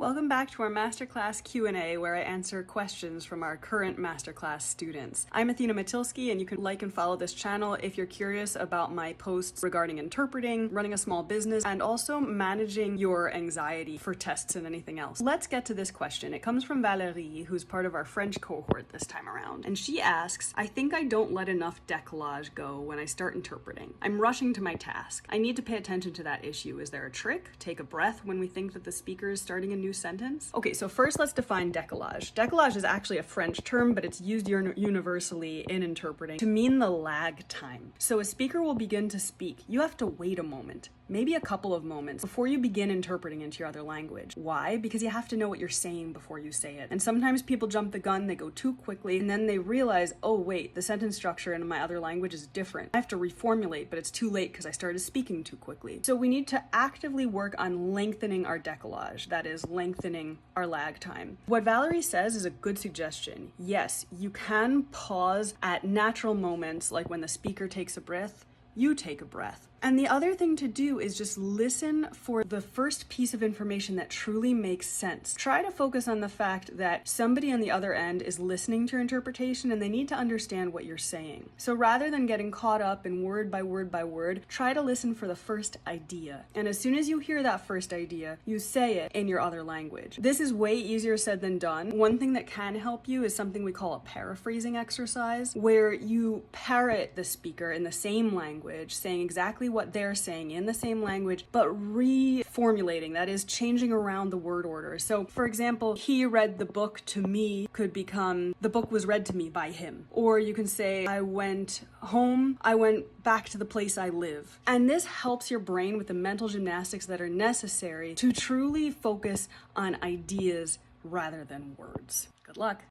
Welcome back to our Masterclass Q&A, where I answer questions from our current Masterclass students. I'm Athena Matilski, and you can like and follow this channel if you're curious about my posts regarding interpreting, running a small business, and also managing your anxiety for tests and anything else. Let's get to this question. It comes from Valerie, who's part of our French cohort this time around. And she asks, I think I don't let enough décalage go when I start interpreting. I'm rushing to my task. I need to pay attention to that issue. Is there a trick? Take a breath when we think that the speaker is starting a new sentence? Okay, so first let's define décalage. Décalage is actually a French term, but it's used universally in interpreting to mean the lag time. So a speaker will begin to speak. You have to wait a moment, maybe a couple of moments, before you begin interpreting into your other language. Why? Because you have to know what you're saying before you say it. And sometimes people jump the gun, they go too quickly, and then they realize, oh wait, the sentence structure in my other language is different. I have to reformulate, but it's too late because I started speaking too quickly. So we need to actively work on lengthening our décalage, that is, lengthening our lag time. What Valerie says is a good suggestion. Yes, you can pause at natural moments, like when the speaker takes a breath, you take a breath. And the other thing to do is just listen for the first piece of information that truly makes sense. Try to focus on the fact that somebody on the other end is listening to your interpretation and they need to understand what you're saying. So rather than getting caught up in word by word by word, try to listen for the first idea. And as soon as you hear that first idea, you say it in your other language. This is way easier said than done. One thing that can help you is something we call a paraphrasing exercise, where you parrot the speaker in the same language, saying exactly what they're saying in the same language, but reformulating, that is, changing around the word order. So, for example, he read the book to me could become, the book was read to me by him. Or you can say, I went home, I went back to the place I live. And this helps your brain with the mental gymnastics that are necessary to truly focus on ideas rather than words. Good luck.